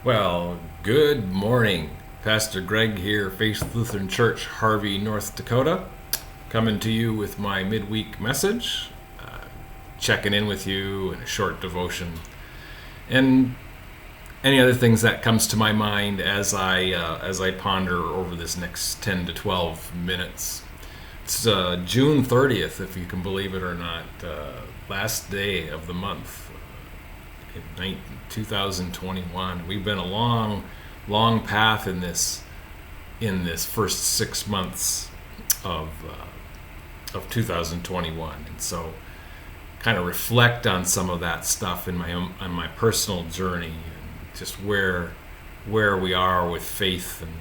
Well, good morning. Pastor Greg here, Faith Lutheran Church, Harvey, North Dakota, coming to you with my midweek message, checking in with you in a short devotion, and any other things that comes to my mind as I ponder over this next 10 to 12 minutes. It's June 30th, if you can believe it or not, last day of the month. In 2021. We've been a long path in this first 6 months of 2021, and so kind of reflect on some of that stuff on my personal journey, and just where we are with faith, and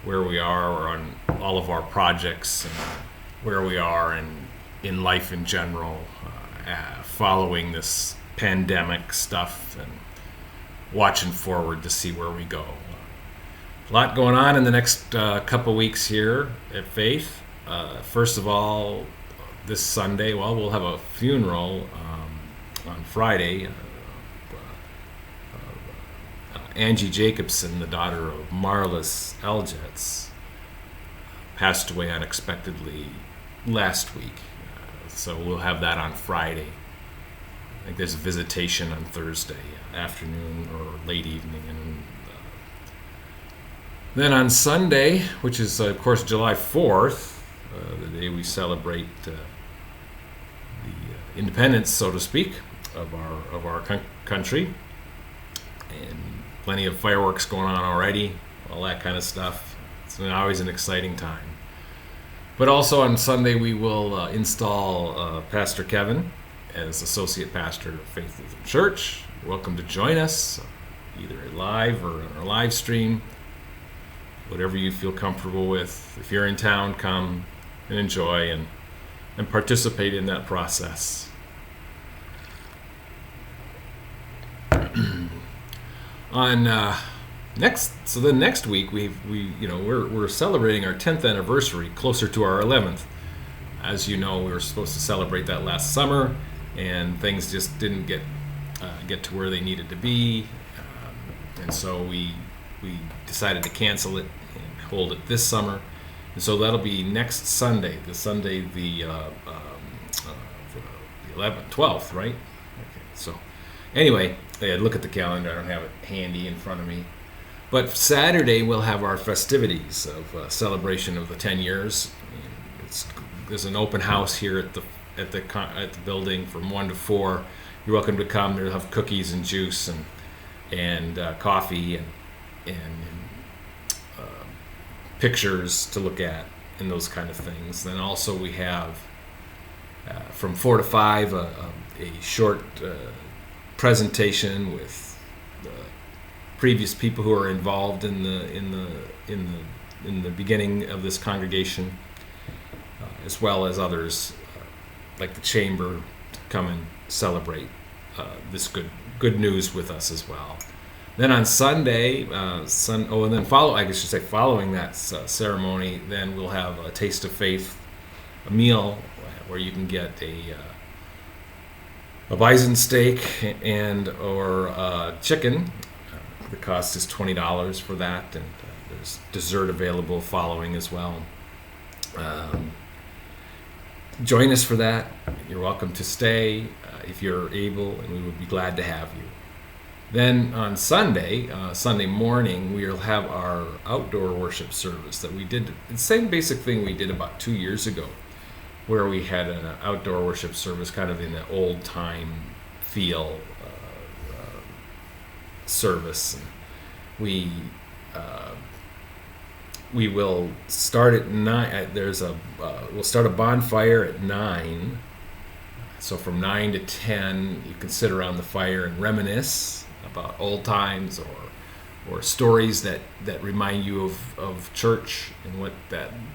where we are on all of our projects, and where we are in life in general, following this pandemic stuff and watching forward to see where we go. A lot going on in the next couple weeks here at Faith. First of all, this Sunday, we'll have a funeral on Friday. Angie Jacobson, the daughter of Marlis Elgetz, passed away unexpectedly last week. So we'll have that on Friday. I think there's a visitation on Thursday afternoon or late evening, and then on Sunday, which is of course July 4th, the day we celebrate the independence, so to speak, of our country, and plenty of fireworks going on already, all that kind of stuff. It's always an exciting time. But also on Sunday we will install Pastor Kevin as associate pastor of Faith Lutheran Church. You're welcome to join us, either live or on our live stream, whatever you feel comfortable with. If you're in town, come and enjoy and participate in that process. Next week we're celebrating our 10th anniversary, closer to our 11th. As you know, we were supposed to celebrate that last summer, and things just didn't get to where they needed to be, and so we decided to cancel it and hold it this summer. And so that'll be next Sunday, the 11th, 12th, right? Okay. So anyway, look at the calendar. I don't have it handy in front of me, but Saturday we'll have our festivities of celebration of the 10 years. There's an open house here at the building from 1 to 4. You're welcome to come. They'll have cookies and juice and coffee and pictures to look at and those kind of things. Then also we have from 4 to 5 a short presentation with previous people who are involved in the beginning of this congregation, as well as others like the chamber to come and celebrate this good news with us as well. Then on Sunday, following that ceremony, then we'll have a Taste of Faith, a meal where you can get a bison steak or chicken. The cost is $20 for that, and there's dessert available following as well. Join us for that. You're welcome to stay if you're able, and we would be glad to have you. Then on Sunday morning, we'll have our outdoor worship service that we did. The same basic thing we did about 2 years ago, where we had an outdoor worship service kind of in the old time feel service. And we will start at 9. We'll start a bonfire at 9. So from 9 to 10, you can sit around the fire and reminisce about old times or stories that remind you of church and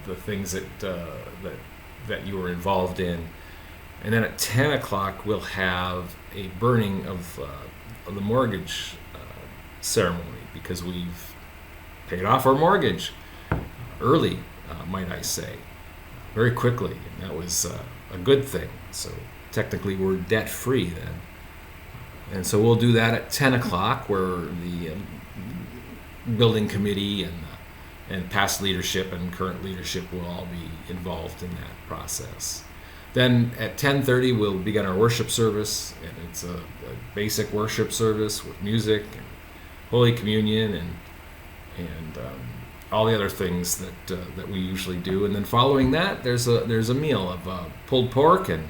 the things that you were involved in. And then at 10 o'clock, we'll have a burning of the mortgage ceremony, because we've paid off our mortgage early, might I say, very quickly, and that was a good thing. So technically we're debt free then, and so we'll do that at 10 o'clock, where building committee and past leadership and current leadership will all be involved in that process. Then at 10:30 we'll begin our worship service, and it's a basic worship service with music and Holy Communion and all the other things that we usually do. And then following that, there's a meal of pulled pork and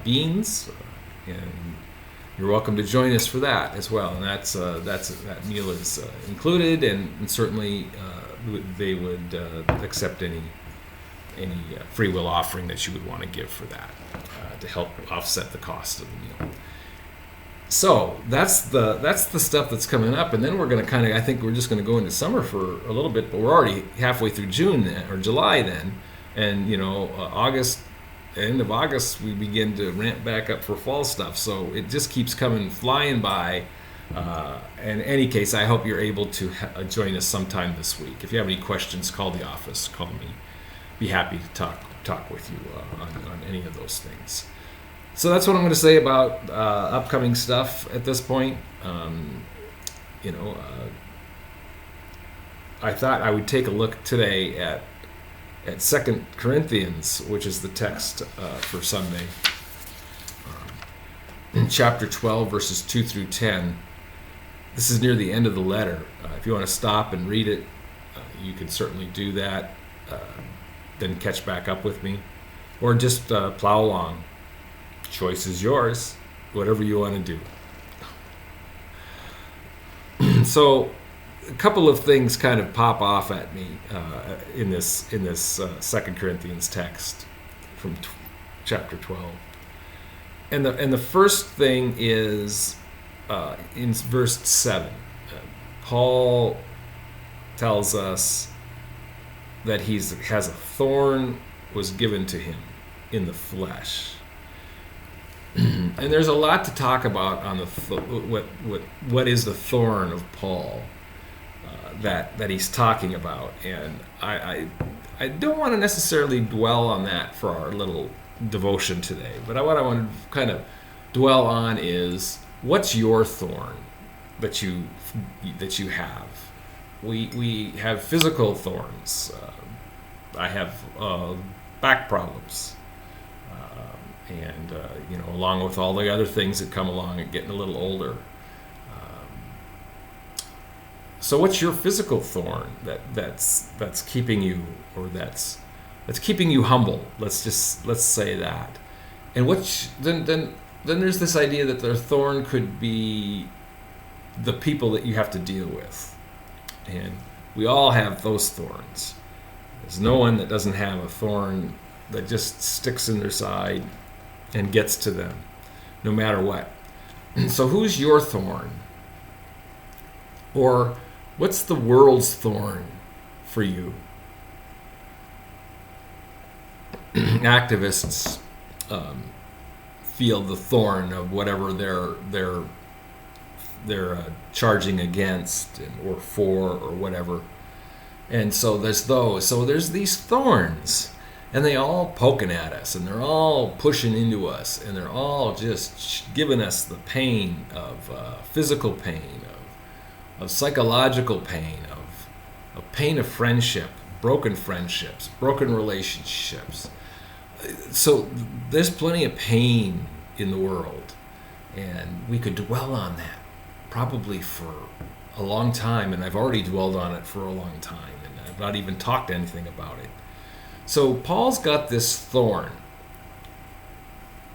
beans, and you're welcome to join us for that as well. And that meal is included, and certainly they would accept any free will offering that you would want to give for that to help offset the cost of the meal. So that's the stuff that's coming up, and then we're going to I think we're just going to go into summer for a little bit, but we're already halfway through June then, or July then, and August, end of August, we begin to ramp back up for fall stuff. So it just keeps flying by. In any case, I hope you're able to join us sometime this week. If you have any questions, call the office, call me. Be happy to talk with you on any of those things. So that's what I'm going to say about upcoming stuff at this point. I thought I would take a look today at 2 Corinthians, which is the text for Sunday, in chapter 12, verses 2 through 10. This is near the end of the letter. If you want to stop and read it, you can certainly do that. Then catch back up with me, or just plow along. Choice is yours, whatever you want to do. So a couple of things kind of pop off at me in this 2 Corinthians text from chapter 12. And the first thing is in verse 7. Paul tells us that he has a thorn was given to him in the flesh. And there's a lot to talk about on what is the thorn of Paul that he's talking about, and I don't want to necessarily dwell on that for our little devotion today. But what I want to kind of dwell on is, what's your thorn that you have? We have physical thorns. I have back problems. And along with all the other things that come along and getting a little older. So what's your physical thorn that's keeping you, or that's keeping you humble? Let's say that. And then there's this idea that their thorn could be the people that you have to deal with. And we all have those thorns. There's no one that doesn't have a thorn that just sticks in their side and gets to them, no matter what. So who's your thorn? Or what's the world's thorn for you? Activists feel the thorn of whatever they're charging against or for or whatever. And so there's those. So there's these thorns. And they all poking at us, and they're all pushing into us, and they're all just giving us the pain of physical pain, of psychological pain, of pain of friendship, broken friendships, broken relationships. So there's plenty of pain in the world, and we could dwell on that probably for a long time, and I've already dwelled on it for a long time, and I've not even talked anything about it. So Paul's got this thorn.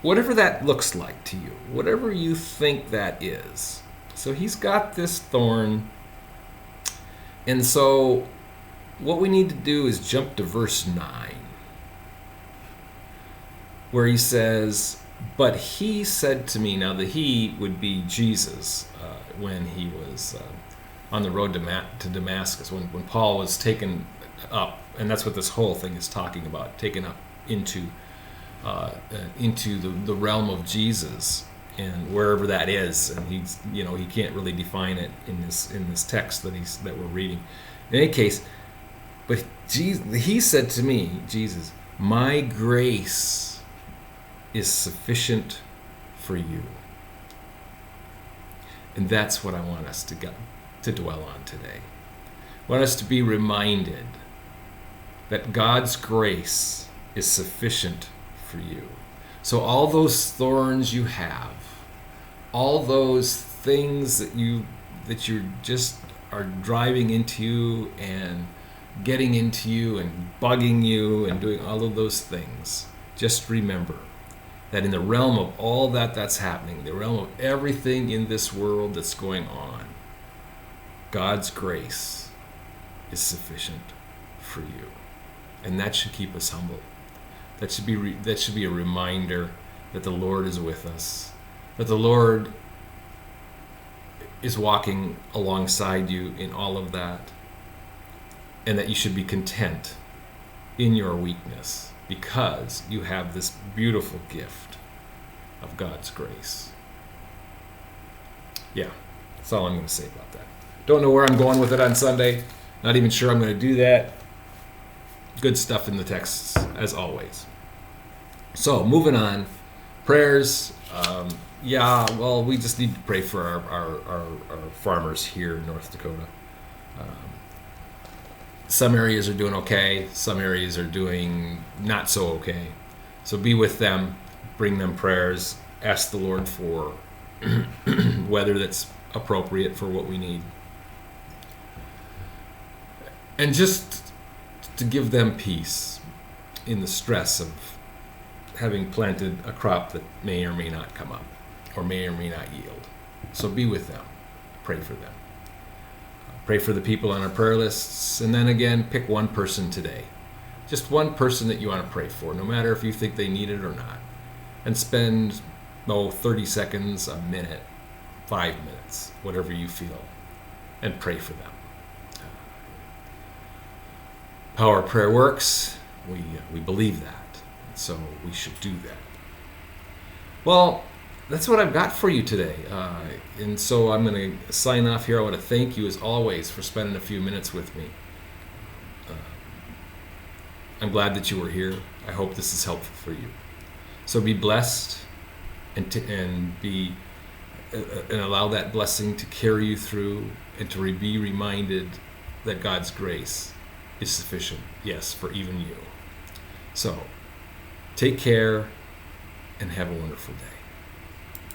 Whatever that looks like to you, whatever you think that is. So he's got this thorn. And so what we need to do is jump to verse 9, where he says, but he said to me, now the he would be Jesus when he was on the road to Damascus, when Paul was taken up. And that's what this whole thing is talking about, taken up into the realm of Jesus, and wherever that is. And he can't really define it in this text that we're reading. In any case, but he said to me, Jesus, my grace is sufficient for you. And that's what I want us to to dwell on today. I want us to be reminded that God's grace is sufficient for you. So all those thorns you have, all those things that you just are driving into you and getting into you and bugging you and doing all of those things, just remember that in the realm of all that's happening, the realm of everything in this world that's going on, God's grace is sufficient for you. And that should keep us humble. That should be a reminder that the Lord is with us, that the Lord is walking alongside you in all of that, and that you should be content in your weakness because you have this beautiful gift of God's grace. Yeah, that's all I'm going to say about that. Don't know where I'm going with it on Sunday. Not even sure I'm going to do that. Good stuff in the texts, as always. So, moving on. Prayers. We just need to pray for our farmers here in North Dakota. Some areas are doing okay. Some areas are doing not so okay. So be with them. Bring them prayers. Ask the Lord for weather that's appropriate for what we need. And just to give them peace in the stress of having planted a crop that may or may not come up or may or may not yield. So be with them. Pray for them. Pray for the people on our prayer lists. And then again, pick one person today. Just one person that you want to pray for, no matter if you think they need it or not. And spend, 30 seconds, a minute, 5 minutes, whatever you feel, and pray for them. Power of prayer works. We believe that. So we should do that. Well, that's what I've got for you today. And so I'm going to sign off here. I want to thank you, as always, for spending a few minutes with me. I'm glad that you were here. I hope this is helpful for you. So be blessed and allow that blessing to carry you through, and to be reminded that God's grace is sufficient, yes, for even you. So take care and have a wonderful day.